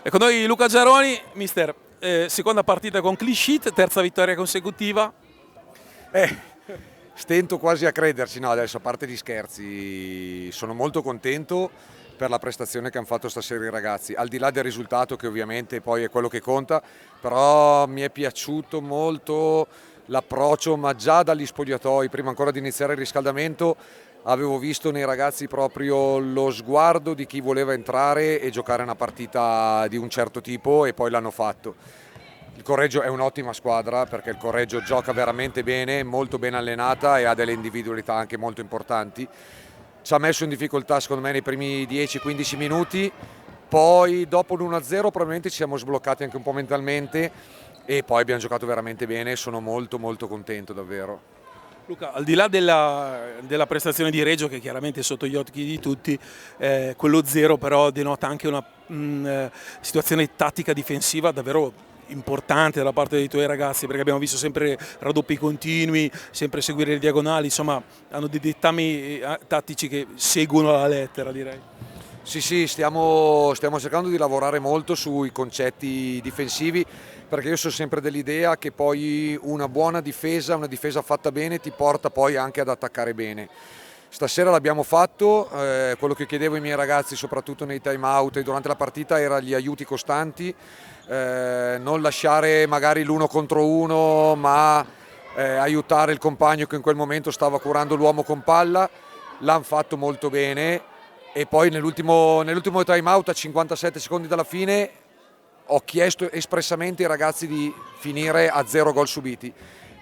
E con noi Luca Giaroni, mister, seconda partita con clean sheet, terza vittoria consecutiva. Stento quasi a crederci, no adesso a parte gli scherzi, sono molto contento per la prestazione che hanno fatto stasera i ragazzi, al di là del risultato che ovviamente poi è quello che conta, però mi è piaciuto molto l'approccio, ma già dagli spogliatoi, prima ancora di iniziare il riscaldamento, avevo visto nei ragazzi proprio lo sguardo di chi voleva entrare e giocare una partita di un certo tipo e poi l'hanno fatto. Il Correggio è un'ottima squadra perché il Correggio gioca veramente bene, molto ben allenata e ha delle individualità anche molto importanti. Ci ha messo in difficoltà secondo me nei primi 10-15 minuti, poi dopo l'1-0 probabilmente ci siamo sbloccati anche un po' mentalmente e poi abbiamo giocato veramente bene, sono molto contento davvero. Luca, al di là della prestazione di Reggio, che chiaramente è sotto gli occhi di tutti, quello 0 però denota anche una situazione tattica difensiva davvero importante dalla parte dei tuoi ragazzi, perché abbiamo visto sempre raddoppi continui, sempre seguire le diagonali, insomma hanno dei dettami tattici che seguono alla lettera, direi. Sì, stiamo cercando di lavorare molto sui concetti difensivi perché io sono sempre dell'idea che poi una buona difesa, una difesa fatta bene ti porta poi anche ad attaccare bene. Stasera l'abbiamo fatto, quello che chiedevo ai miei ragazzi soprattutto nei time out e durante la partita era gli aiuti costanti, non lasciare magari l'uno contro uno ma aiutare il compagno che in quel momento stava curando l'uomo con palla, l'hanno fatto molto bene. E poi nell'ultimo time out a 57 secondi dalla fine ho chiesto espressamente ai ragazzi di finire a 0 gol subiti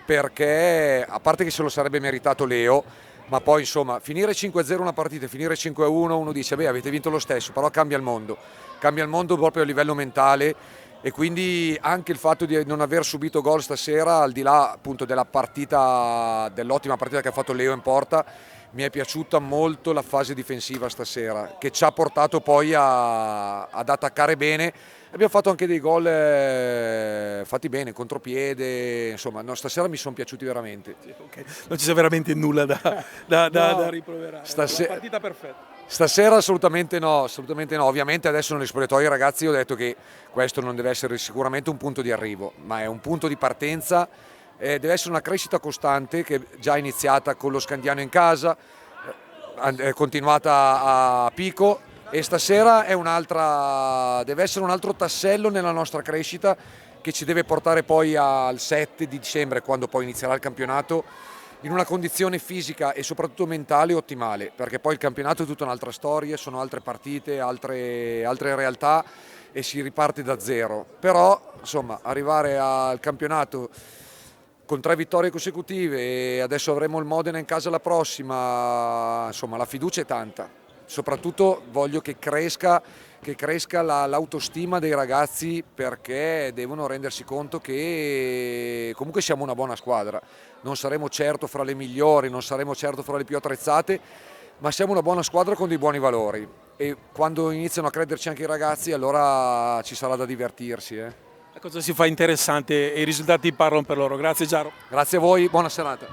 perché a parte che se lo sarebbe meritato Leo, ma poi insomma finire 5-0 una partita e finire 5-1 uno dice beh avete vinto lo stesso, però cambia il mondo proprio a livello mentale e quindi anche il fatto di non aver subito gol stasera al di là appunto dell'ottima partita che ha fatto Leo in porta, mi è piaciuta molto la fase difensiva stasera che ci ha portato poi ad attaccare bene. Abbiamo fatto anche dei gol fatti bene, contropiede, insomma no, stasera mi sono piaciuti veramente. Okay. Non ci sia veramente nulla da rimproverare, la partita perfetta. Stasera assolutamente no, ovviamente adesso negli spogliatoi ragazzi ho detto che questo non deve essere sicuramente un punto di arrivo, ma è un punto di partenza. Deve essere una crescita costante che è già iniziata con lo Scandiano in casa, è continuata a Pico e stasera deve essere un altro tassello nella nostra crescita che ci deve portare poi al 7 di dicembre quando poi inizierà il campionato in una condizione fisica e soprattutto mentale ottimale perché poi il campionato è tutta un'altra storia, sono altre partite, altre realtà e si riparte da zero, però insomma arrivare al campionato con 3 vittorie consecutive e adesso avremo il Modena in casa la prossima, insomma la fiducia è tanta, soprattutto voglio che cresca l'autostima dei ragazzi perché devono rendersi conto che comunque siamo una buona squadra, non saremo certo fra le migliori, non saremo certo fra le più attrezzate, ma siamo una buona squadra con dei buoni valori e quando iniziano a crederci anche i ragazzi allora ci sarà da divertirsi. La cosa si fa interessante e i risultati parlano per loro. Grazie Giaro. Grazie a voi, buona serata.